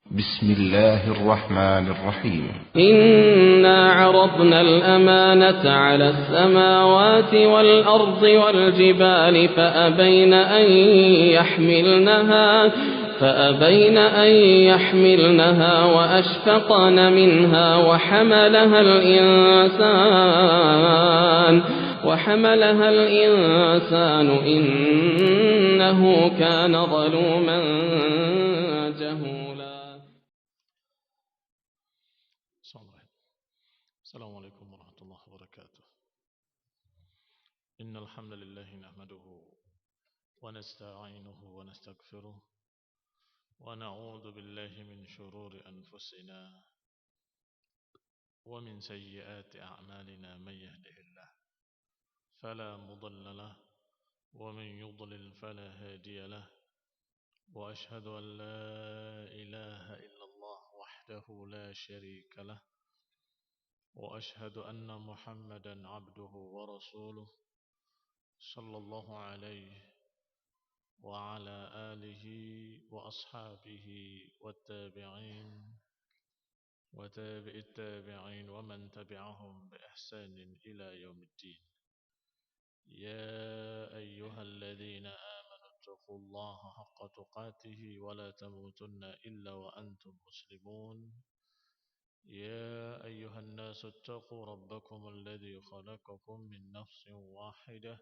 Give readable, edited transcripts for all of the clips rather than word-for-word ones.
بسم الله الرحمن الرحيم. إنا عرضنا الأمانة على السماوات والأرض والجبال فأبين أن يحملنها وأشفقن منها وحملها الإنسان إنه كان ظلوما جهولا. السلام عليكم ورحمة الله وبركاته. إن الحمد لله نحمده ونستعينه ونستغفره ونعوذ بالله من شرور أنفسنا ومن سيئات أعمالنا. من يهده الله فلا مضل له ومن يضلل فلا هادي له، وأشهد أن لا إله إلا الله وحده لا شريك له، وأشهد أن محمدا عبده ورسوله صلى الله عليه وعلى آله وأصحابه والتابعين وتابع التابعين ومن تبعهم بإحسان إلى يوم الدين. يا أيها الذين آمنوا اتقوا الله حق تقاته ولا تموتن إلا وأنتم مسلمون. يا أيها الناس اتقوا ربكم الذي خلقكم من نفس واحدة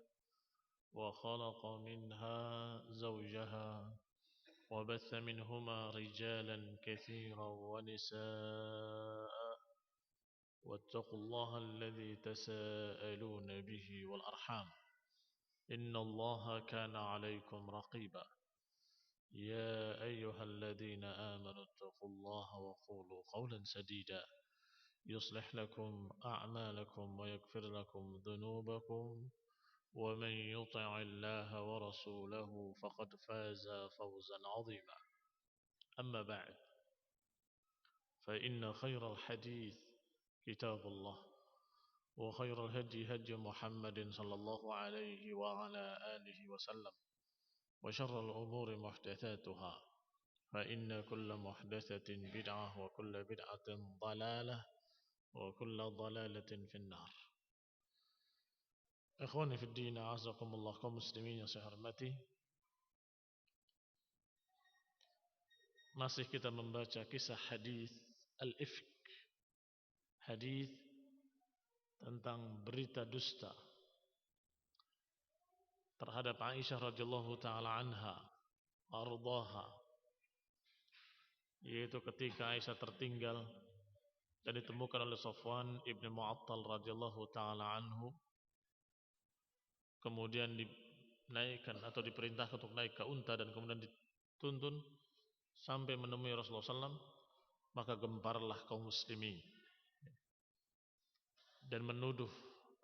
وخلق منها زوجها وبث منهما رجالا كثيرا ونساء، واتقوا الله الذي تساءلون به والأرحام إن الله كان عليكم رقيبا. يا أيها الذين آمنوا اتقوا الله وقولوا قولا سديدا يصلح لكم أعمالكم ويغفر لكم ذنوبكم، ومن يطع الله ورسوله فقد فاز فوزا عظيما. أما بعد، فإن خير الحديث كتاب الله، وخير الهدي هدي محمد صلى الله عليه وعلى آله وسلم، وشر الأمور محدثاتها، فإن كل محدثة بدعة وكل بدعة ضلالة وكل ضلالة في النار. Ikhwani fi din, a'azakumullah, kaum muslimin yang saya hormati. Masih kita membaca kisah hadis al-ifk, hadis tentang berita dusta terhadap Aisyah radhiyallahu taala anha ardhaha, yaitu ketika Aisyah tertinggal dan ditemukan oleh Safwan ibn Mu'attal radhiyallahu taala anhu, kemudian dinaikkan atau diperintahkan untuk naik ke unta dan kemudian dituntun sampai menemui Rasulullah SAW, maka gemparlah kaum muslimin dan menuduh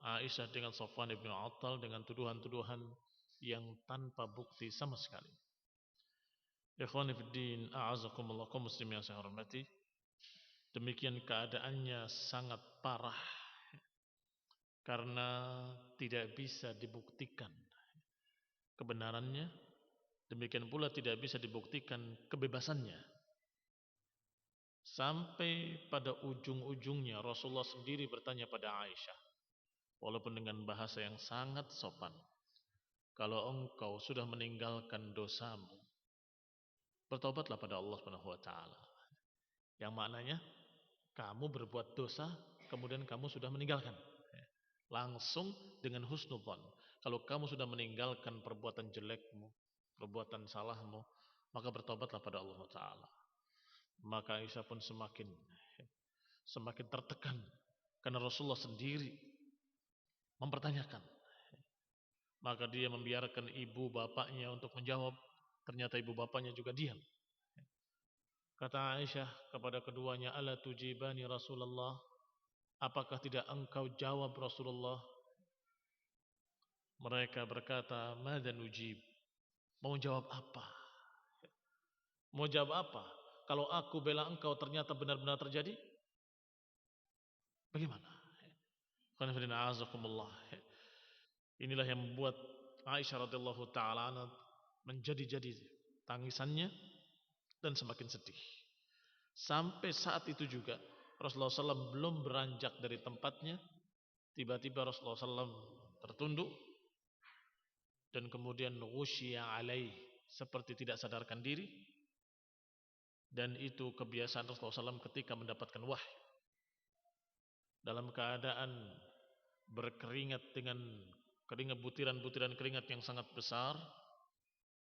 Aisyah dengan Safwan ibn Mu'attal dengan tuduhan-tuduhan yang tanpa bukti sama sekali. Ikhwani fid din, a'azakumullah, kaum muslimin yang saya hormati, demikian keadaannya sangat parah karena tidak bisa dibuktikan kebenarannya, demikian pula tidak bisa dibuktikan kebebasannya. Sampai pada ujung-ujungnya Rasulullah sendiri bertanya pada Aisyah, walaupun dengan bahasa yang sangat sopan, kalau engkau sudah meninggalkan dosamu, bertobatlah pada Allah Subhanahu wa taala. Yang maknanya kamu berbuat dosa kemudian kamu sudah meninggalkan. Langsung dengan husnudzon. Kalau kamu sudah meninggalkan perbuatan jelekmu, perbuatan salahmu, maka bertobatlah pada Allah taala. Maka Aisyah pun semakin tertekan karena Rasulullah sendiri mempertanyakan. Maka dia membiarkan ibu bapaknya untuk menjawab. Ternyata ibu bapaknya juga diam. Kata Aisyah kepada keduanya, "Ala tujibani Rasulullah? Apakah tidak engkau jawab Rasulullah?" Mereka berkata, "Madza nujib?" Mau jawab apa? Mau jawab apa? Kalau aku bela engkau ternyata benar-benar terjadi, bagaimana? Inilah yang membuat Aisyah radhiyallahu taala menjadi tangisannya dan semakin sedih. Sampai saat itu juga Rasulullah SAW belum beranjak dari tempatnya. Tiba-tiba Rasulullah SAW tertunduk dan kemudian ghusyiya alaih, seperti tidak sadarkan diri. Dan itu kebiasaan Rasulullah SAW ketika mendapatkan wahyu. Dalam keadaan berkeringat dengan keringat, butiran-butiran keringat yang sangat besar,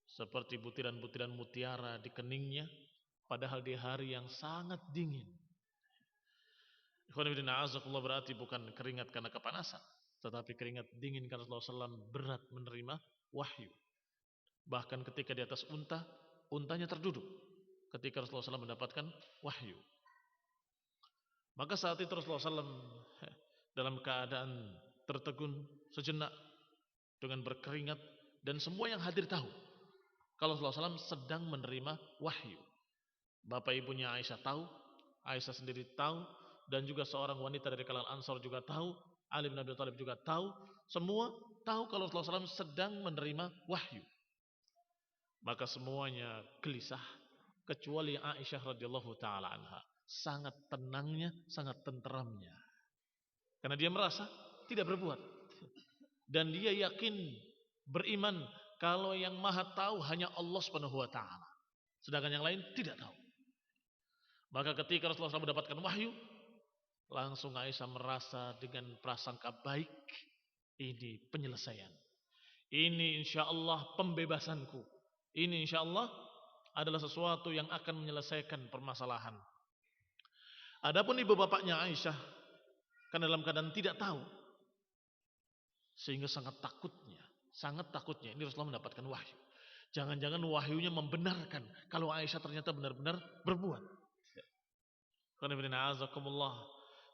seperti butiran-butiran mutiara di keningnya, padahal di hari yang sangat dingin. Ikhwan fillah, a'azakumullah, berarti bukan keringat karena kepanasan, tetapi keringat dingin karena Rasulullah SAW berat menerima wahyu. Bahkan ketika di atas unta, untanya terduduk ketika Rasulullah SAW mendapatkan wahyu. Maka saat itu Rasulullah SAW dalam keadaan tertegun sejenak dengan berkeringat, dan semua yang hadir tahu kalau Rasulullah SAW sedang menerima wahyu. Bapak ibunya Aisyah tahu, Aisyah sendiri tahu, dan juga seorang wanita dari kalangan Ansar juga tahu, Ali bin Abi Thalib juga tahu, semua tahu kalau Rasulullah SAW sedang menerima wahyu. Maka semuanya gelisah kecuali Aisyah radhiyallahu taala anha. Sangat tenangnya, sangat tenteramnya. Karena dia merasa tidak berbuat. Dan dia yakin, beriman kalau yang maha tahu hanya Allah Subhanahu wa taala. Sedangkan yang lain tidak tahu. Maka ketika Rasulullah SAW mendapatkan wahyu, langsung Aisyah merasa dengan prasangka baik, ini penyelesaian. Ini insyaallah pembebasanku. Ini insyaallah adalah sesuatu yang akan menyelesaikan permasalahan. Adapun ibu bapaknya Aisyah kan dalam keadaan tidak tahu, sehingga sangat takutnya ini Rasulullah mendapatkan wahyu. Jangan-jangan wahyunya membenarkan kalau Aisyah ternyata benar-benar berbuat.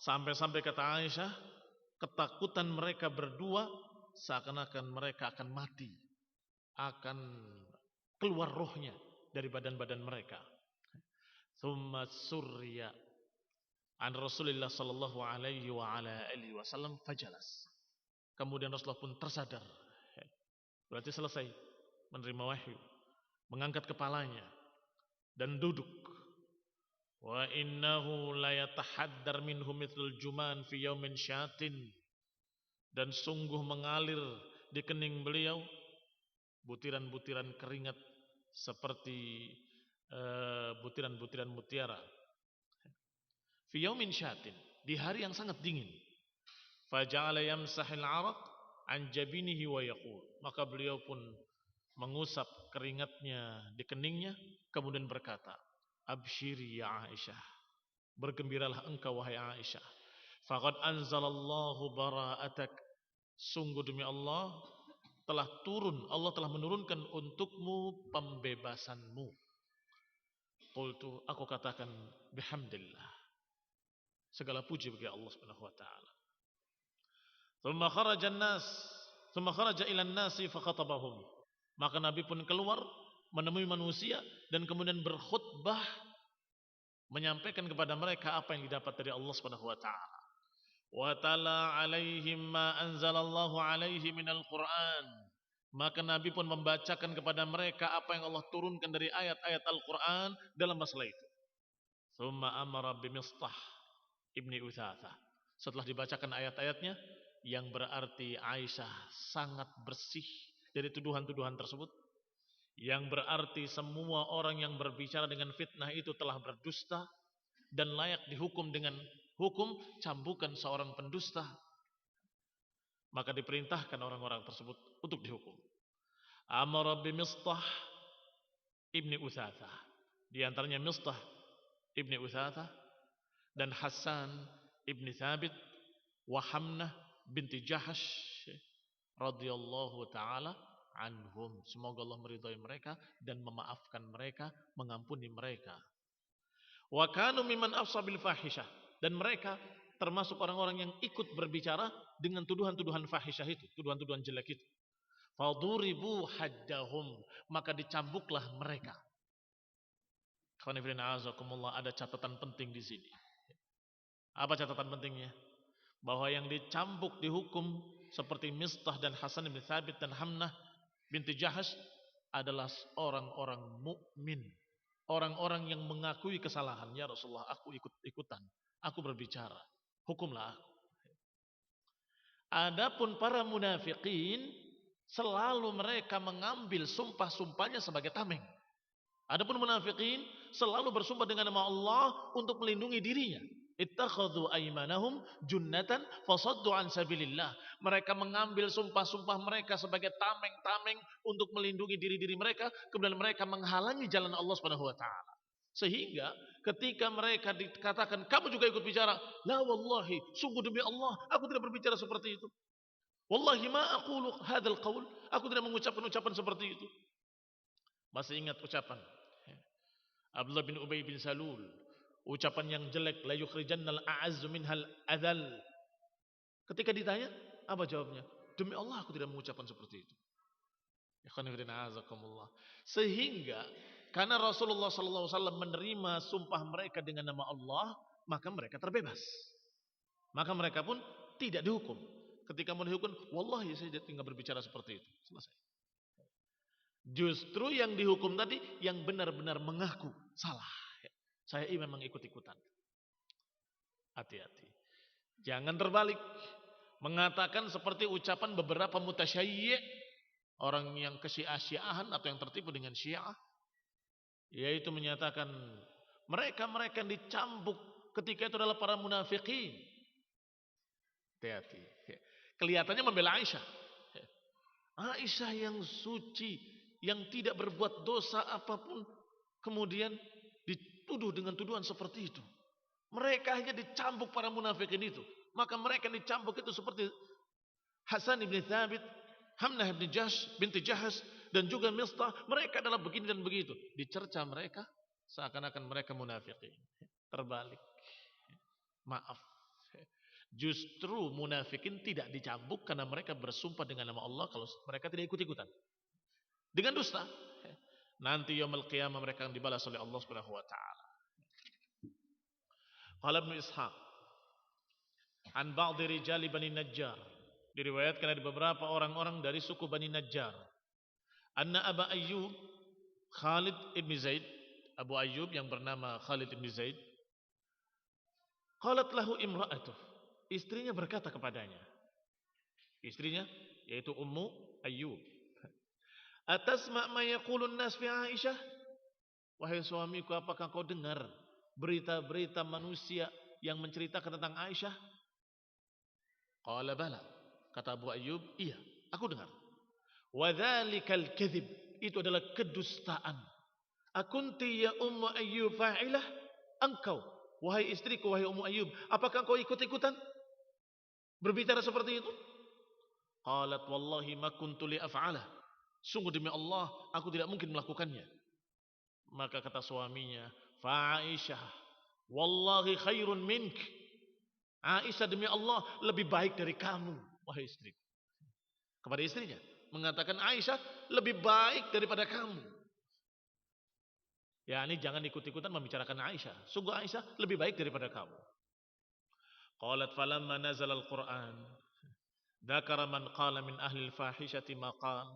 Sampai-sampai kata Aisyah, ketakutan mereka berdua seakan-akan mereka akan mati, akan keluar rohnya dari badan-badan mereka. Thumma surya an Rasulullah sallallahu alaihi wa ala alihi wasallam fajalas. Kemudian Rasulullah pun tersadar. Berarti selesai menerima wahyu, mengangkat kepalanya dan duduk. Wa innahu la yatahaddar minhu mithlul juman fi yaumin syatin. Dan sungguh mengalir di kening beliau butiran-butiran keringat seperti butiran-butiran mutiara. Fi yaumin syatin, di hari yang sangat dingin. Faja'ala yamsahil 'araq an jabinihi wa yaqul. Maka beliau pun mengusap keringatnya di keningnya, kemudian berkata, absyiri ya Aisyah, bergembiralah engkau wahai Aisyah, faqad anzalallahu bara'atak, sungguh demi Allah Allah telah menurunkan untukmu pembebasanmu. Qultu, aku katakan, bihamdillah, segala puji bagi Allah Subhanahu wa taala. Thumma kharaja ila an-nasi fa khatabahum. Maka Nabi pun keluar menemui manusia dan kemudian berkhutbah, menyampaikan kepada mereka apa yang didapat dari Allah Subhanahu wa taala. Wa tala 'alaihim ma anzalallahu 'alaihi minal Qur'an. Maka Nabi pun membacakan kepada mereka apa yang Allah turunkan dari ayat-ayat Al-Qur'an dalam masalah itu. Tsumma amara bi Mistah ibni Utsatsah. Setelah dibacakan ayat-ayatnya yang berarti Aisyah sangat bersih dari tuduhan-tuduhan tersebut, yang berarti semua orang yang berbicara dengan fitnah itu telah berdusta dan layak dihukum dengan hukum cambukan seorang pendusta, maka diperintahkan orang-orang tersebut untuk dihukum. Amara bi Mistah ibni Utsatsah, di antaranya Mistah ibni Utsatsah dan Hasan ibni Thabit wa Hamnah binti Jahash radhiyallahu taala anhum. Semoga Allah meridhai mereka dan memaafkan mereka, mengampuni mereka. Wa kanu mimman afsabil fahisyah, dan mereka termasuk orang-orang yang ikut berbicara dengan tuduhan-tuduhan fahisyah itu, tuduhan-tuduhan jelek itu. Faduribu haddahum, maka dicambuklah mereka. Ada catatan penting di sini. Apa catatan pentingnya? Bahwa yang dicambuk dihukum seperti Mistah dan Hasan bin Thabit dan Hamnah binti Jahash adalah orang-orang mukmin Orang-orang yang mengakui kesalahan, ya Rasulullah, aku ikut-ikutan, aku berbicara, hukumlah aku. Adapun para munafikin, selalu mereka mengambil sumpah-sumpahnya sebagai tameng. Adapun munafikin selalu bersumpah dengan nama Allah untuk melindungi dirinya. Ittakhadhu aymanahum junnatan fasaddu an sabilillah. Mereka mengambil sumpah-sumpah mereka sebagai tameng-tameng untuk melindungi diri-diri mereka, kemudian mereka menghalangi jalan Allah Subhanahu wa taala. Sehingga ketika mereka dikatakan kamu juga ikut bicara, la wallahi, sungguh demi Allah, aku tidak berbicara seperti itu. Wallahi ma aqulu hadzal qaul, aku tidak mengucapkan ucapan seperti itu. Masih ingat ucapan Abdullah bin Ubay bin Salul, ucapan yang jelek, la yukhrijannal a'azzu minhal adzal. Ketika ditanya, apa jawabnya? Demi Allah aku tidak mengucapkan seperti itu. Sehingga karena Rasulullah sallallahu alaihi wasallam menerima sumpah mereka dengan nama Allah, maka mereka terbebas. Maka mereka pun tidak dihukum. Ketika mau dihukum, wallahi saya tidak berbicara seperti itu. Selesai. Justru yang dihukum tadi yang benar-benar mengaku salah. Saya ini memang ikut-ikutan. Hati-hati. Jangan terbalik. Mengatakan seperti ucapan beberapa mutasyayyi', orang yang kesyiah-syiahan atau yang tertipu dengan syiah, yaitu menyatakan mereka-mereka yang dicambuk ketika itu adalah para munafikin. Hati-hati. Kelihatannya membela Aisyah. Aisyah yang suci, yang tidak berbuat dosa apapun, kemudian dituduh dengan tuduhan seperti itu. Mereka hanya dicambuk para munafikin itu. Maka mereka yang dicambuk itu seperti Hasan ibn Thabit, Hamnah ibn binti Jahas, dan juga Mistah. Mereka adalah begini dan begitu. Dicerca mereka seakan-akan mereka munafikin. Terbalik. Maaf. Justru munafikin tidak dicambuk karena mereka bersumpah dengan nama Allah kalau mereka tidak ikut-ikutan. Dengan dusta. Nanti yaumul qiyamah mereka akan dibalas oleh Allah Subhanahu wa taala. Qala Ibnu Ishaq an ba'd rijali Bani Najjar, diriwayatkan dari beberapa orang-orang dari suku Bani Najjar, anna Aba Ayyub Khalid ibn Zaid, Abu Ayyub yang bernama Khalid ibn Zaid, qalat lahu imra'atuh, istrinya berkata kepadanya, istrinya yaitu Ummu Ayyub, atasma' ma yaqulun nas fi Aisyah, wahai suamiku, apakah kau dengar berita-berita manusia yang menceritakan tentang Aisyah? Qala bala, kata Abu Ayyub, iya, aku dengar. Wa dzalikal kadzib, itu adalah kedustaan. Akunti ya Ummu Ayyub fa'ilah? Engkau, wahai istriku, wahai Ummu Ayyub, apakah kau ikut-ikutan berbicara seperti itu? Qalat wallahi ma kuntu li af'alah. Sungguh demi Allah, aku tidak mungkin melakukannya. Maka kata suaminya, fa Aisyah wallahi khairun mink. Aisyah demi Allah lebih baik dari kamu, wahai istri. Kepada istrinya mengatakan Aisyah lebih baik daripada kamu. Ya, ini jangan ikut-ikutan membicarakan Aisyah. Sungguh Aisyah lebih baik daripada kamu. Qalat falamma nazala al-Qur'an dzakara man qala min ahli al-fahishati ma qala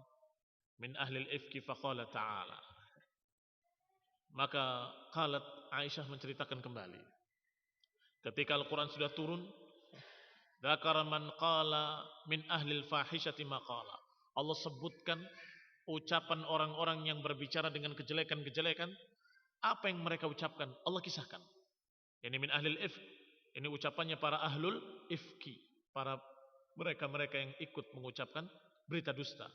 min ahli al-ifki faqala ta'ala. Maka qalat Aisyah menceritakan kembali. Ketika Al-Quran sudah turun, dzakara man qala min ahli al-fahishati ma qala. Allah sebutkan ucapan orang-orang yang berbicara dengan kejelekan-kejelekan. Apa yang mereka ucapkan? Allah kisahkan. Ini min ahli al-ifk. Ini ucapannya para ahlul ifki, para mereka-mereka yang ikut mengucapkan berita dusta.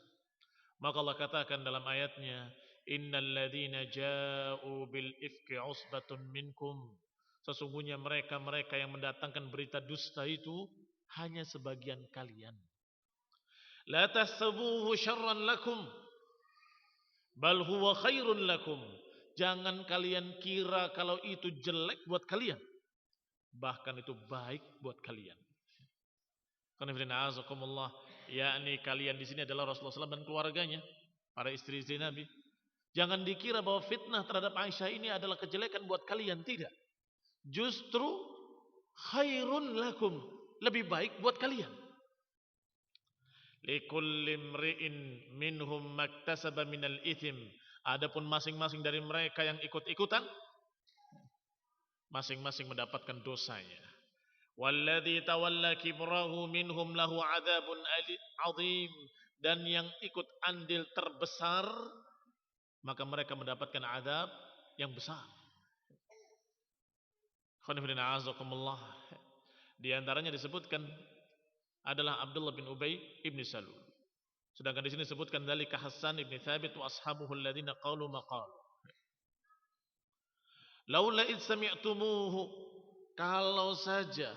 Maka Allah katakan dalam ayatnya, innal ladzina ja'u bil ifki usbatun minkum. Sesungguhnya mereka-mereka yang mendatangkan berita dusta itu hanya sebagian kalian. La tahsabuhu syarran lakum bal huwa khairun lakum. Jangan kalian kira kalau itu jelek buat kalian, bahkan itu baik buat kalian. Yakni kalian di sini adalah Rasulullah SAW dan keluarganya, para istri-istri Nabi. Jangan dikira bahwa fitnah terhadap Aisyah ini adalah kejelekan buat kalian, tidak. Justru khairun lakum, lebih baik buat kalian. Likulli imri'in minhum maktasaba minal ithim Adapun masing-masing dari mereka yang ikut-ikutan, masing-masing mendapatkan dosanya. Walladzi tawalla kibrahu minhum lahu adzabun adzim, dan yang ikut andil terbesar maka mereka mendapatkan azab yang besar. Khonifidina azakumullah. Di antaranya disebutkan adalah Abdullah bin Ubay ibn Salul. Sedangkan di sini disebutkan dzalika Hasan ibn Thabit wa ashabuhu alladziina qalu maqal. Laula id sami'tumuhu, kalau saja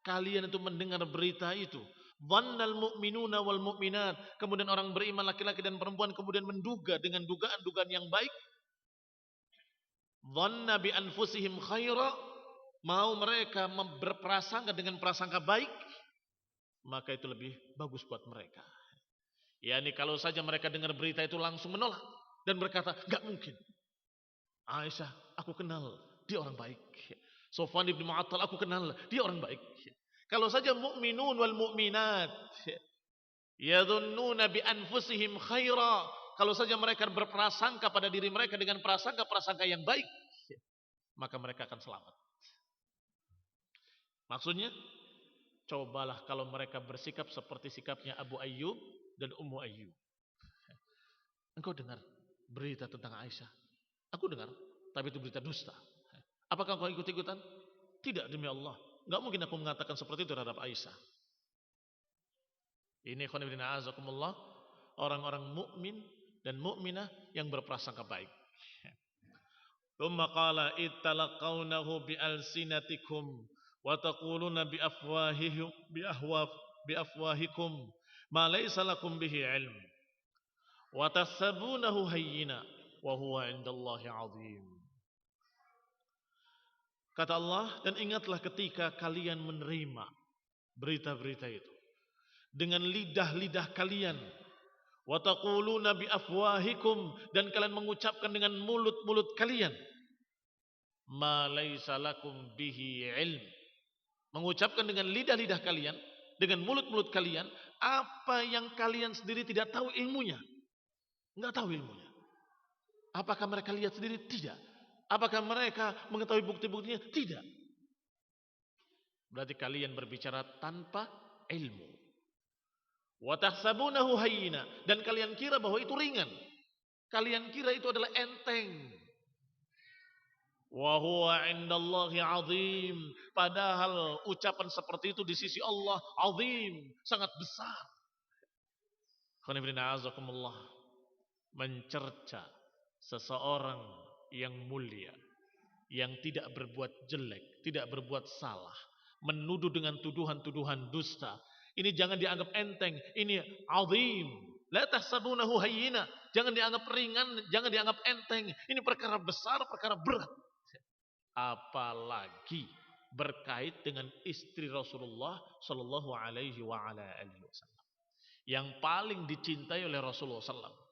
kalian itu mendengar berita itu, dhannal mu'minuna wal mu'minat, kemudian orang beriman laki-laki dan perempuan kemudian menduga dengan dugaan-dugaan yang baik, dhanna bi anfusihim khaira, mau mereka berprasangka dengan prasangka baik, maka itu lebih bagus buat mereka. Yani kalau saja mereka dengar berita itu langsung menolak dan berkata, enggak mungkin. Aisyah, aku kenal, dia orang baik. Sofwan ibn Mu'attal, aku kenal, dia orang baik. Kalau saja mu'minun wal mu'minat yadhunnuna bi anfusihim khaira, kalau saja mereka berprasangka pada diri mereka dengan prasangka-prasangka yang baik, maka mereka akan selamat. Maksudnya, cobalah kalau mereka bersikap seperti sikapnya Abu Ayyub dan Ummu Ayyub. Engkau dengar berita tentang Aisyah? Aku dengar, tapi itu berita dusta. Apakah engkau ikut-ikutan? Tidak, demi Allah. Enggak mungkin aku mengatakan seperti itu terhadap Aisyah. Ini khonibina azakumullah, orang-orang mukmin dan mukminah yang berprasangka baik. Tsumma qala ittalaqawnahu bi alsinatikum wa taquluna bi afwahikum ma laysa lakum bihi ilm wa tahsabunahu hayyina wa huwa 'indallahi 'azim. Kata Allah, dan ingatlah ketika kalian menerima berita-berita itu dengan lidah-lidah kalian, wa taquluna bi afwahikum, dan kalian mengucapkan dengan mulut-mulut kalian, ma laisa lakum bihi ilm, mengucapkan dengan lidah-lidah kalian, dengan mulut-mulut kalian apa yang kalian sendiri tidak tahu ilmunya. Enggak tahu ilmunya. Apakah mereka lihat sendiri? Tidak. Apakah mereka mengetahui bukti-buktinya? Tidak. Berarti kalian berbicara tanpa ilmu. Wa tahsabunahu hayyina, dan kalian kira bahwa itu ringan. Kalian kira itu adalah enteng. Wa huwa 'indallahi 'azim, padahal ucapan seperti itu di sisi Allah azim, sangat besar. Khonifidina azakumullah, mencerca seseorang yang mulia, yang tidak berbuat jelek, tidak berbuat salah, menuduh dengan tuduhan-tuduhan dusta, ini jangan dianggap enteng, ini azim. La tahsabunahu hayyina, jangan dianggap ringan, jangan dianggap enteng. Ini perkara besar, perkara berat. Apalagi berkait dengan istri Rasulullah sallallahu alaihi wasallam, yang paling dicintai oleh Rasulullah sallallahu.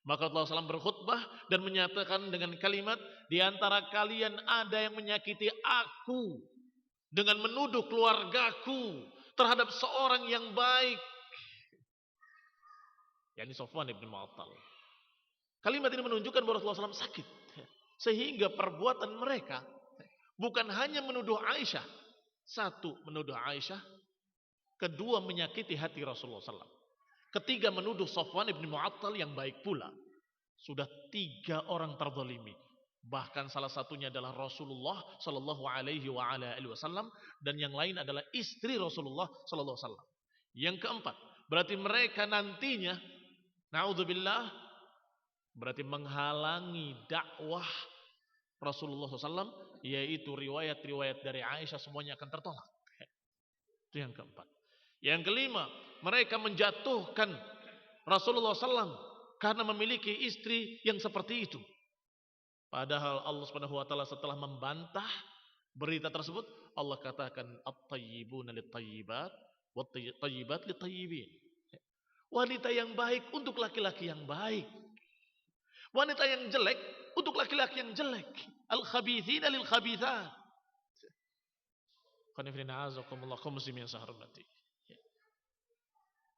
Maka Rasulullah SAW berkhutbah dan menyatakan dengan kalimat, di antara kalian ada yang menyakiti aku dengan menuduh keluargaku terhadap seorang yang baik, yakni Sofwan ibn Mu'attal. Kalimat ini menunjukkan bahwa Rasulullah SAW sakit, sehingga perbuatan mereka bukan hanya menuduh Aisyah, satu menuduh Aisyah, kedua menyakiti hati Rasulullah SAW, ketiga menuduh Sofwan ibn Mu'attal yang baik pula. Sudah 3 orang terzalimi. Bahkan salah satunya adalah Rasulullah sallallahu alaihi wasallam, dan yang lain adalah istri Rasulullah sallallahu alaihi wasallam. Yang keempat, berarti mereka nantinya naudzubillah, berarti menghalangi dakwah Rasulullah SAW, yaitu riwayat-riwayat dari Aisyah semuanya akan tertolak. Itu yang keempat. Yang kelima, mereka menjatuhkan Rasulullah SAW karena memiliki istri yang seperti itu. Padahal Allah Subhanahu wa taala setelah membantah berita tersebut, Allah katakan at-tayyibuna lit-tayyibat wat-tayyibat lit-tayyibin. Wanita yang baik untuk laki-laki yang baik. Wanita yang jelek untuk laki-laki yang jelek. Al-khabithina lil-khabithat. Qanifrina azakumullah kaum muslimin saharbati.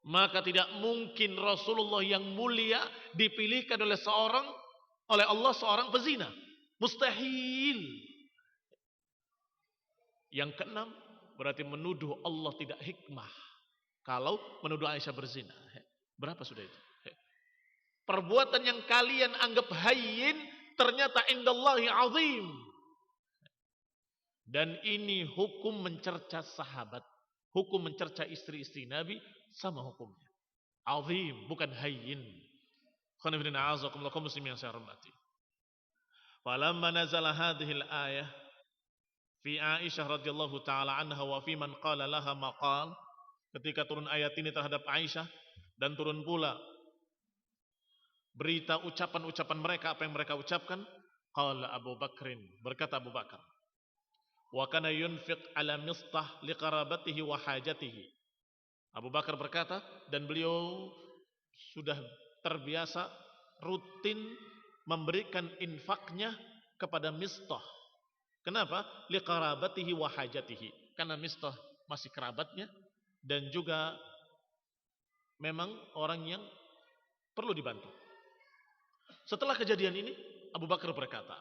Maka tidak mungkin Rasulullah yang mulia dipilihkan oleh seorang oleh Allah seorang pezina. Mustahil. Yang keenam, berarti menuduh Allah tidak hikmah. Kalau menuduh Aisyah berzina. Berapa sudah itu? Perbuatan yang kalian anggap hayyin, ternyata indallahi azim. Dan ini hukum mencerca sahabat. Hukum mencerca istri-istri Nabi sama hukumnya. Azim, bukan hayyin. Khonifidina a'azakumullah kaum muslimin yang saya hormati. Falamma nazala hadhil ayah fi Aisyah radhiyallahu taala anha wa fi man qala laha maqal, ketika turun ayat ini terhadap Aisyah dan turun pula berita ucapan-ucapan mereka, apa yang mereka ucapkan, qala Abu Bakrin, berkata Abu Bakar, wa kana yunfiq ala Mistah liqarabatihi wa hajatihi. Abu Bakar berkata, dan beliau sudah terbiasa rutin memberikan infaknya kepada Mistah. Kenapa? Liqarabatihi wa hajatihi. Karena Mistah masih kerabatnya dan juga memang orang yang perlu dibantu. Setelah kejadian ini, Abu Bakar berkata,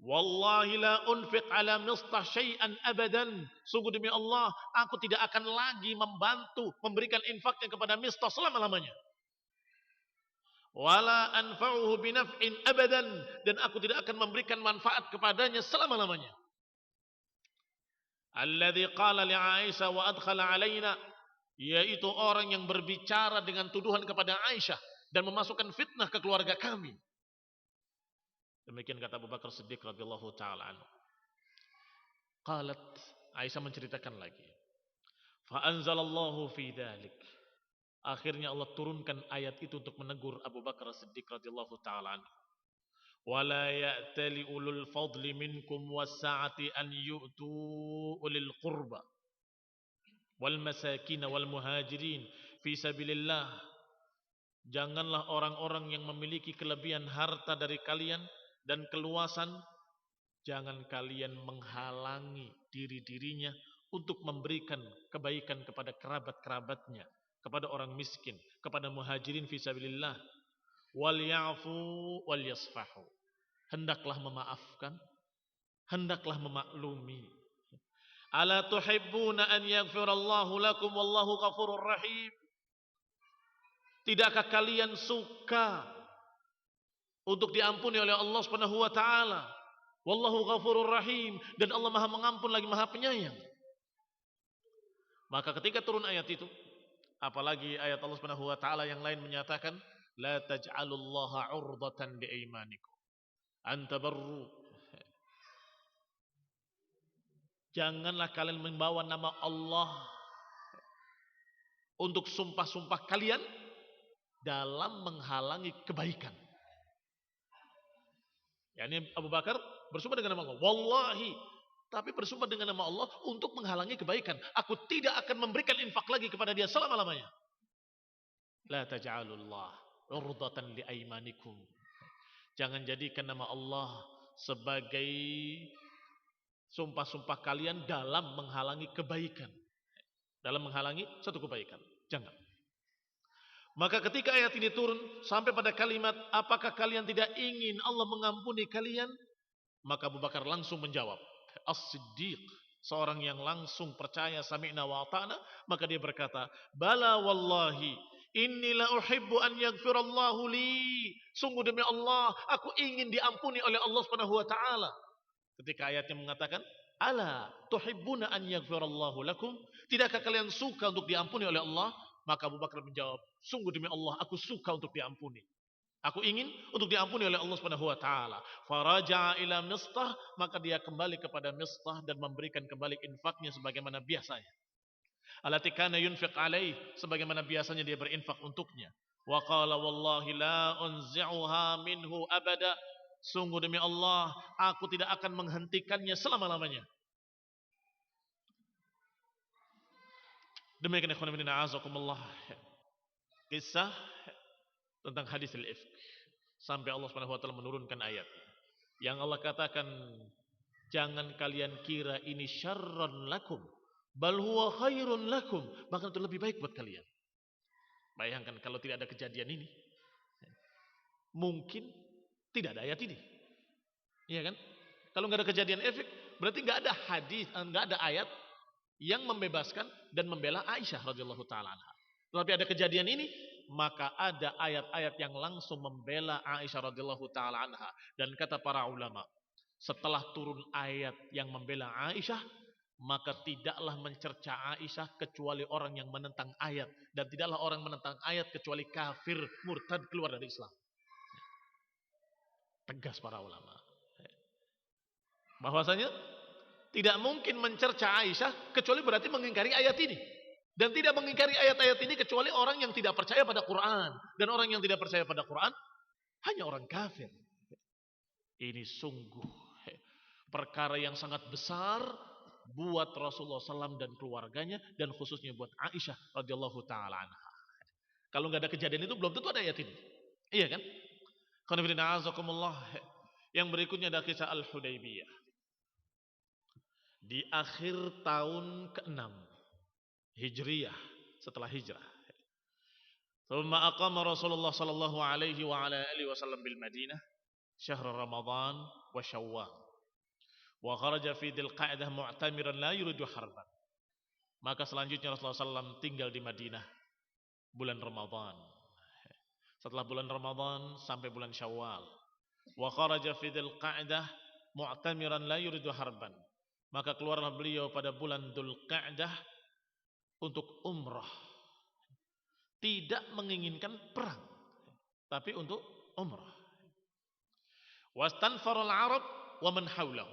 wallahi la unfiq ala Mistah syai'an abadan. Sungguh demi Allah, aku tidak akan lagi membantu, memberikan infaknya kepada Mistah selama-lamanya. Wala anfa'uhu binaf'in abadan. Dan aku tidak akan memberikan manfaat kepadanya selama-lamanya. Alladhi qala li Aisyah wa adkhala alaina. Yaitu orang yang berbicara dengan tuduhan kepada Aisyah dan memasukkan fitnah ke keluarga kami. Demikian kata Abu Bakar Siddiq radhiyallahu taala anhu. Qalat, Aisyah menceritakan lagi. Fa anzalallahu fi dzalik. Akhirnya Allah turunkan ayat itu untuk menegur Abu Bakar Siddiq radhiyallahu taala anhu. Wala ya'tali ulul fadli minkum was-sa'ati an yu'tu ulil qurba wal masakin wal muhajirin fi sabilillah. Janganlah orang-orang yang memiliki kelebihan harta dari kalian dan keluasan, jangan kalian menghalangi diri-dirinya untuk memberikan kebaikan kepada kerabat-kerabatnya, kepada orang miskin, kepada muhajirin fi sabilillah. Wal ya'fu wal yasfahu. Hendaklah memaafkan, hendaklah memaklumi. Ala tuhibbuna an yaghfirallahu lakum wallahu ghafurur rahim. Tidakkah kalian suka untuk diampuni oleh Allah Subhanahu wa taala? Wallahu ghafurur rahim, dan Allah Maha mengampun lagi Maha penyayang. Maka ketika turun ayat itu, apalagi ayat Allah Subhanahu wa taala yang lain menyatakan, la taj'alullaha 'urdatan liaymanikum an tabarru. Janganlah kalian membawa nama Allah untuk sumpah-sumpah kalian dalam menghalangi kebaikan. Yani Abu Bakar bersumpah dengan nama Allah, wallahi, tapi bersumpah dengan nama Allah untuk menghalangi kebaikan. Aku tidak akan memberikan infak lagi kepada dia selama-lamanya. La taj'alullah 'urdatan liaymanikum. Jangan jadikan nama Allah sebagai sumpah-sumpah kalian dalam menghalangi kebaikan. Dalam menghalangi satu kebaikan. Jangan. Maka ketika ayat ini turun sampai pada kalimat, apakah kalian tidak ingin Allah mengampuni kalian? Maka Abu Bakar langsung menjawab. As-Siddiq, seorang yang langsung percaya sami'na wa ata'na, maka dia berkata, bala wallahi, inni la uhibbu an yaghfirallahu li. Sungguh demi Allah, aku ingin diampuni oleh Allah Subhanahu wa taala. Ketika ayatnya mengatakan, ala tuhibbuna an yaghfirallahu lakum, tidakkah kalian suka untuk diampuni oleh Allah? Maka Abu Bakar menjawab, sungguh demi Allah, aku suka untuk diampuni. Aku ingin untuk diampuni oleh Allah Subhanahu wa taala. Faraja'a ila Mistah, maka dia kembali kepada Mistah dan memberikan kembali infaknya sebagaimana biasanya. Allati kana yunfiq alaih, sebagaimana biasanya dia berinfak untuknya. Wa qala wallahi la unzi'uha minhu abada. Sungguh demi Allah, aku tidak akan menghentikannya selama-lamanya. Demikian ikhwan fillah azakumullah. Kisah tentang hadis al-ifk sampai Allah Subhanahu wa taala menurunkan ayat yang Allah katakan, jangan kalian kira ini syarran lakum, bal huwa khairun lakum, bahkan itu lebih baik buat kalian. Bayangkan kalau tidak ada kejadian ini, mungkin Tidak ada ayat ini. Iya kan? Kalau nggak ada kejadian efek, berarti nggak ada hadis, nggak ada ayat yang membebaskan dan membela Aisyah radhiyallahu taala anha. Tetapi ada kejadian ini, maka ada ayat-ayat yang langsung membela Aisyah radhiyallahu taala anha. Dan kata para ulama, setelah turun ayat yang membela Aisyah, maka tidaklah mencerca Aisyah kecuali orang yang menentang ayat, dan tidaklah orang menentang ayat kecuali kafir, murtad, keluar dari Islam. Tegas para ulama. Bahwasanya tidak mungkin mencerca Aisyah kecuali berarti mengingkari ayat ini. Dan tidak mengingkari ayat-ayat ini kecuali orang yang tidak percaya pada Quran. Dan orang yang tidak percaya pada Quran hanya orang kafir. Ini sungguh perkara yang sangat besar buat Rasulullah SAW dan keluarganya, dan khususnya buat Aisyah radhiyallahu taala anha. Kalau nggak ada kejadian itu belum tentu ada ayat ini. Iya kan? Yang berikutnya ada kisah Al-Hudaybiyah. Di akhir tahun ke-6 Hijriyah, setelah hijrah. Thumma aqama Rasulullah sallallahu alaihi wa ala alihi wasallam bil Madinah syahr Ramadan wa Syawal. Wa kharaja fi Dzil Qa'dah mu'tamiran la yuridu harban. Maka selanjutnya Rasulullah SAW tinggal di Madinah bulan Ramadan. Setelah bulan Ramadan sampai bulan Syawal. Wa kharaja fi Dzil Qa'dah mu'tamiran la yuridu harban. Maka keluarlah beliau pada bulan Dzul Qa'dah untuk umrah. Tidak menginginkan perang, tapi untuk umrah. Wastanfarul Arab wa man haulahu,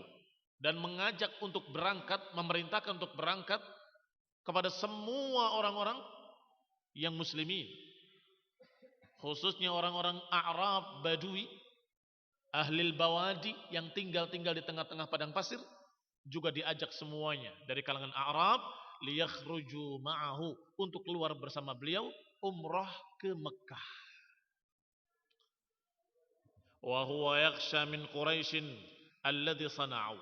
dan mengajak untuk berangkat, memerintahkan untuk berangkat kepada semua orang-orang yang muslimin, khususnya orang-orang A'rab Badui, ahlil bawadi yang tinggal di tengah-tengah padang pasir, juga diajak semuanya dari kalangan A'rab liyakhruju ma'ahu, untuk keluar bersama beliau umrah ke Mekah. Wa huwa yakhsha min Quraisy alladhi sana'u,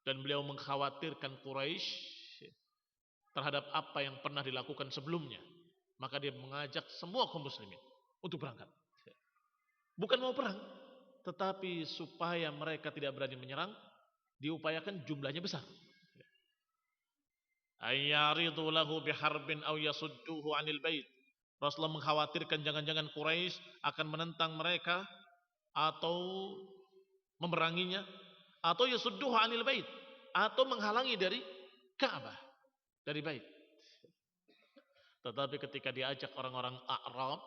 dan beliau mengkhawatirkan Quraisy terhadap apa yang pernah dilakukan sebelumnya. Maka dia mengajak semua kaum muslimin untuk berangkat. Bukan mau perang, tetapi supaya mereka tidak berani menyerang, diupayakan jumlahnya besar. Ayyaridu lahu biharbin aw yasudduhu 'anil bait. Rasulullah mengkhawatirkan jangan-jangan Quraisy akan menentang mereka atau memeranginya, atau yasudduhu 'anil bait, atau menghalangi dari Ka'bah, dari bait. Tetapi ketika diajak orang-orang A'rab,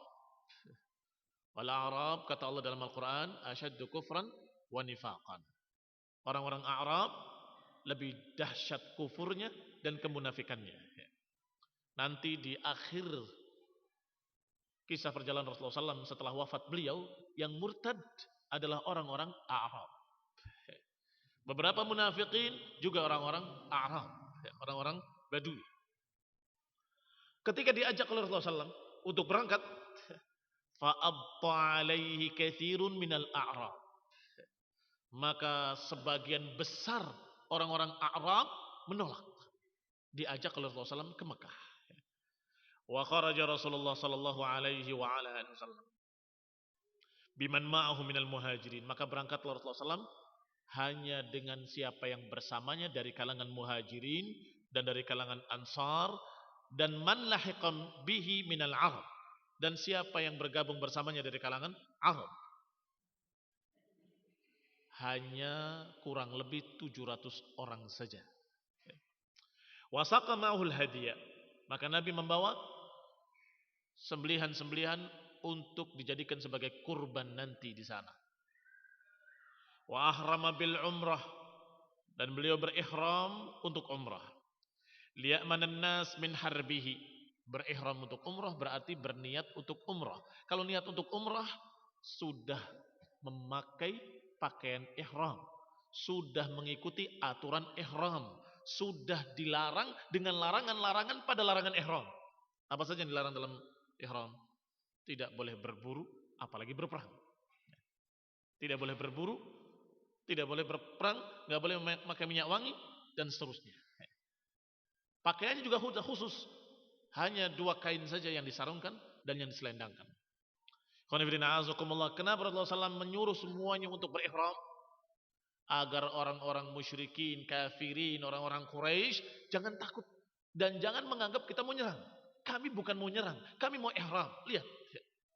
wal A'rab, kata Allah dalam Al-Qur'an, asyaddu kufran wa nifaqan. Orang-orang A'rab lebih dahsyat kufurnya dan kemunafikannya. Nanti di akhir kisah perjalanan Rasulullah SAW setelah wafat beliau, yang murtad adalah orang-orang A'rab. Beberapa munafikin juga orang-orang A'rab, orang-orang Badui. Ketika diajak oleh Rasulullah SAW untuk berangkat, fa'abta alaihi katsirun minal A'rab, maka sebagian besar orang-orang A'rab menolak diajak oleh Rasulullah SAW ke Mekah. Wa kharaja Rasulullah sallallahu alaihi wa ala alihi wasallam biman ma'ahu minal muhajirin, maka berangkatlah Rasulullah SAW hanya dengan siapa yang bersamanya dari kalangan muhajirin dan dari kalangan ansar, dan man lahiqan bihi minal arab, dan siapa yang bergabung bersamanya dari kalangan Arab. Hanya kurang lebih 700 orang saja. Wasaqa ma'ahul hadiyah, maka Nabi membawa sembelihan-sembelihan untuk dijadikan sebagai kurban nanti di sana. Wa ahrama bil umrah, dan beliau berihram untuk umrah. Liya'manan nas min harbihi, berihram untuk umrah berarti berniat untuk umrah. Kalau niat untuk umrah sudah memakai pakaian ihram, sudah mengikuti aturan ihram, sudah dilarang dengan larangan-larangan pada larangan ihram. Apa saja yang dilarang dalam ihram? Tidak boleh berburu, apalagi berperang. Tidak boleh berburu, tidak boleh berperang, nggak boleh memakai minyak wangi, dan seterusnya. Pakaiannya juga khusus, hanya 2 kain saja yang disarungkan dan yang diselendangkan. Kenapa Rasulullah SAW menyuruh semuanya untuk berihram? Agar orang-orang musyrikin, kafirin, orang-orang Quraisy jangan takut dan jangan menganggap kita mau nyerang. Kami bukan mau nyerang, kami mau ihram. Lihat,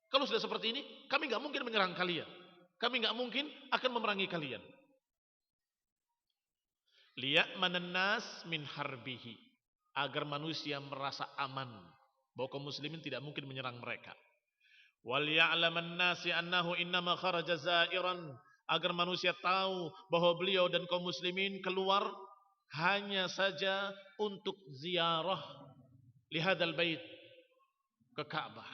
kalau sudah seperti ini, kami nggak mungkin menyerang kalian. Kami nggak mungkin akan memerangi kalian. Liya'manan nas min harbihi, agar manusia merasa aman bahwa kaum muslimin tidak mungkin menyerang mereka. Wal ya'laman nasi annahu innama kharaja za'iran, agar manusia tahu bahwa beliau dan kaum muslimin keluar hanya saja untuk ziarah lihadzal bait, ke Ka'bah.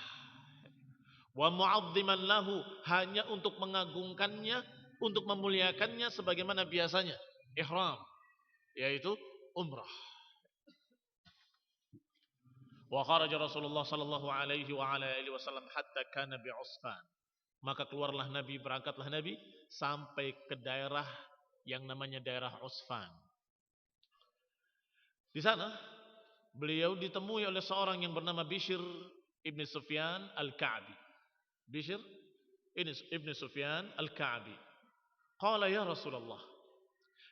Wa mu'azziman lahu, hanya untuk mengagungkannya, untuk memuliakannya sebagaimana biasanya ihram, yaitu umrah. Wa kharaja Rasulullah sallallahu alaihi wa ala alihi wasallam hatta kana bi Usfan. Maka keluarlah Nabi, berangkatlah Nabi sampai ke daerah yang namanya daerah Usfan. Di sana beliau ditemui oleh seorang yang bernama Bishr ibn Sufyan al-Ka'bi. Bishr ibn Sufyan al-Ka'bi. Qala ya Rasulullah,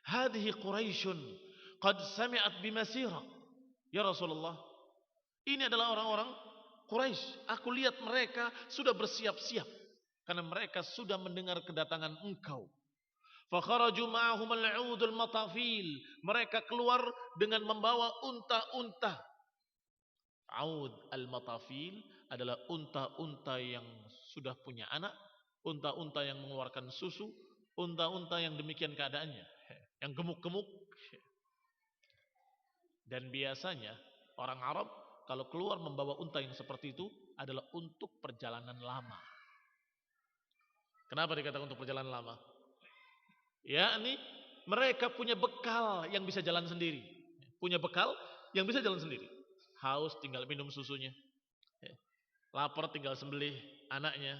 hadhihi Quraisyun qad sami'at bimasira. Ya Rasulullah, ini adalah orang-orang Quraisy. Aku lihat mereka sudah bersiap-siap karena mereka sudah mendengar kedatangan engkau. Fakharaju ma'ahum al-'udul matafil. Mereka keluar dengan membawa unta-unta. 'Ud al-matafil adalah unta-unta yang sudah punya anak, unta-unta yang mengeluarkan susu, unta-unta yang demikian keadaannya, yang gemuk-gemuk. Dan biasanya orang Arab kalau keluar membawa unta yang seperti itu adalah untuk perjalanan lama. Kenapa dikatakan untuk perjalanan lama? Yakni mereka punya bekal yang bisa jalan sendiri. Punya bekal yang bisa jalan sendiri. Haus tinggal minum susunya. Lapar tinggal sembelih anaknya.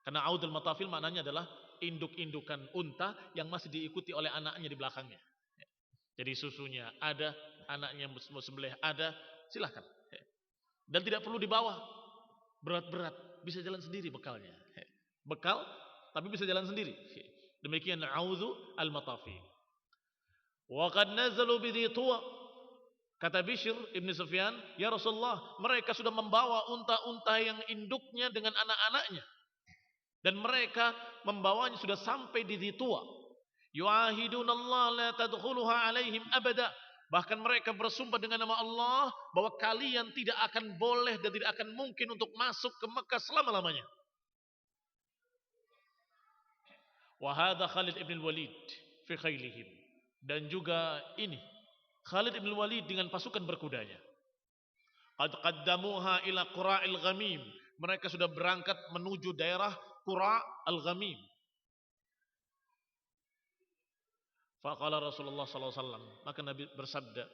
Karena audul matafil maknanya adalah induk-indukan unta yang masih diikuti oleh anaknya di belakangnya. Jadi susunya ada, anaknya mau sembelih ada, silahkan. Dan tidak perlu dibawa berat-berat, bisa jalan sendiri bekalnya. Bekal tapi bisa jalan sendiri. Demikian audhu al-matafil. Wa qad nazalu bi Tuwa. Kata Bishr ibn Sufyan, ya Rasulullah, mereka sudah membawa unta-unta yang induknya dengan anak-anaknya. Dan mereka membawanya sudah sampai di Tuwa. Yu'ahiduna Allah la tadkhuluha alaihim abada. Bahkan mereka bersumpah dengan nama Allah bahwa kalian tidak akan boleh dan tidak akan mungkin untuk masuk ke Mekah selama-lamanya. Wa hadha Khalid ibn Walid fi khailihim. Dan juga ini Khalid ibn Walid dengan pasukan berkudanya. Qad qaddamuha ila Qura'il Ghamim. Mereka sudah berangkat menuju daerah Qura' al-Ghamim. Faqala Rasulullah sallallahu alaihi wasallam, maka Nabi bersabda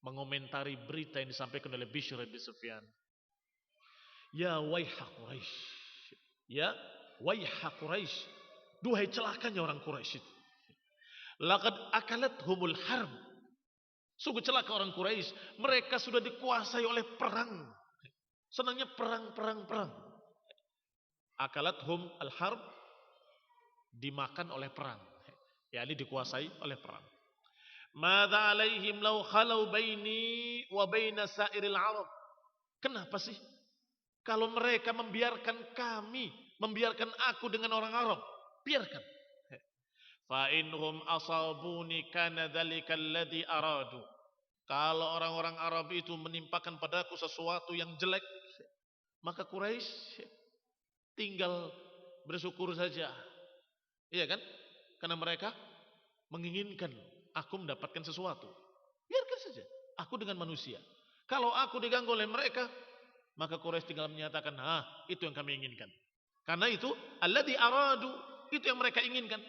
mengomentari berita yang disampaikan oleh Bishr bin Sufyan. Ya waiha Quraisy. Ya waiha Quraisy. Duhai celakanya orang Quraisy itu. Laqad akalathumul harb. Sungguh celaka orang Quraisy. Mereka sudah dikuasai oleh perang. Senangnya perang. Akalathum al-harb, dimakan oleh perang. yakni dikuasai oleh perang. Madza alaihim law khalau baini wa baina sairil Arab. Kenapa sih kalau mereka membiarkan aku dengan orang Arab? Biarkan. Fa inhum asabuni kana dzalikal ladzi aradu. Kalau orang-orang Arab itu menimpakan padaku sesuatu yang jelek, maka Quraisy tinggal bersyukur saja. Iya kan? Karena mereka menginginkan aku mendapatkan sesuatu. Biarkan saja. Aku dengan manusia. Kalau aku diganggu oleh mereka, maka Quraisy tinggal menyatakan, itu yang kami inginkan. Karena itu, alladzi aradu, itu yang mereka inginkan.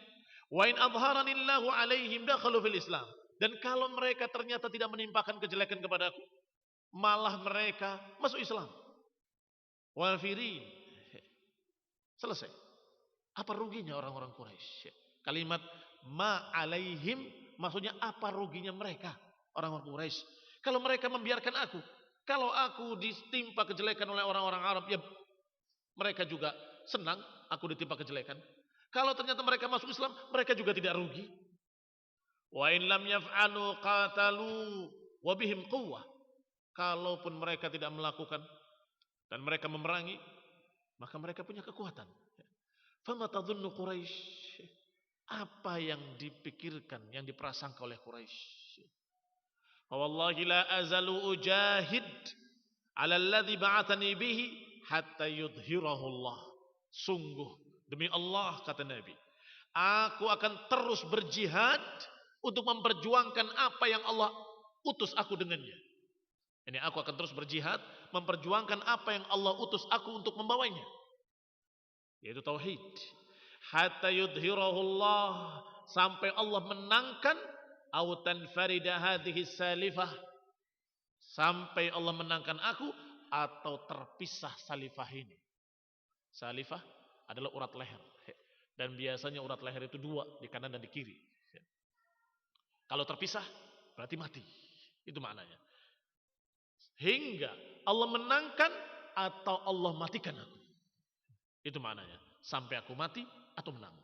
Wa in adharanillahu alaihim dakhalu fil Islam. Dan kalau mereka ternyata tidak menimpakan kejelekan kepadaku, malah mereka masuk Islam. Wafirin. Selesai. Apa ruginya orang-orang Quraisy? Kalimat ma alaihim maksudnya apa ruginya mereka orang-orang Quraisy? Kalau mereka membiarkan aku, kalau aku ditimpa kejelekan oleh orang-orang Arab, ya Mereka juga senang aku ditimpa kejelekan. Kalau ternyata mereka masuk Islam, mereka juga tidak rugi. Wa in lam yaf'alu qatalu wa bihim quwwah. Kalaupun mereka tidak melakukan dan mereka memerangi, maka mereka punya kekuatan. Fama tadhunnu Quraisy? Apa yang dipikirkan, yang diprasangka oleh Quraisy? Wallahi la azalu ujahid 'ala alladhi ba'athani bihi hatta yudhhirahu Allah. Sungguh demi Allah, kata Nabi, aku akan terus berjihad untuk memperjuangkan apa yang Allah utus aku dengannya. Ini aku akan terus berjihad memperjuangkan apa yang Allah utus aku untuk membawanya, yaitu tauhid. Hatta yudhhirahu Allah, sampai Allah menangkan, au tanfarida hadhihi salifah, sampai Allah menangkan aku atau terpisah salifah ini. Salifah adalah urat leher, dan biasanya urat leher itu dua, di kanan dan di kiri. Kalau terpisah berarti mati, itu maknanya. Hingga Allah menangkan atau Allah matikan aku, itu maknanya. Sampai aku mati atau menang.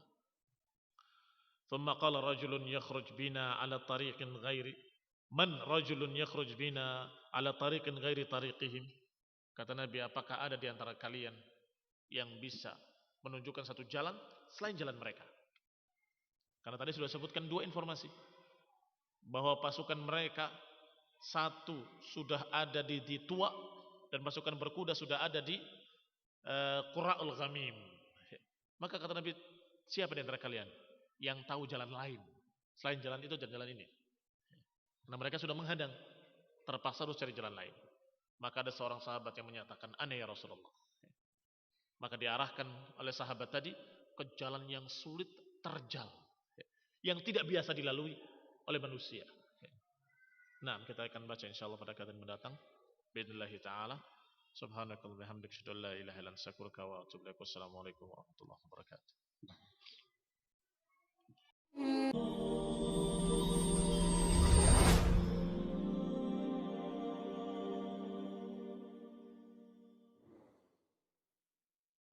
Thumma qala rajulun yakhruj bina ala tariqin ghairi man rajulun yakhruj bina ala tariqin ghairi tariqihim. Kata Nabi, apakah ada di antara kalian yang bisa menunjukkan satu jalan selain jalan mereka? Karena tadi sudah sebutkan dua informasi, bahwa pasukan mereka satu sudah ada di Tua, dan pasukan berkuda sudah ada di Qura'ul Ghamim. Maka kata Nabi, siapa di antara kalian yang tahu jalan lain selain jalan itu dan jalan ini? Karena mereka sudah menghadang, terpaksa harus cari jalan lain. Maka ada seorang sahabat yang menyatakan, "Ana ya Rasulullah." Maka diarahkan oleh sahabat tadi ke jalan yang sulit terjal, yang tidak biasa dilalui oleh manusia. Nah, kita akan baca insyaallah pada kajian mendatang. Bismillahirrahmanirrahim taala. Subhanakallahumma wa bihamdika asyhadu an la ilaha illa anta astaghfiruka wa atubu ilaik. Wassalamualaikum warahmatullahi wabarakatuh.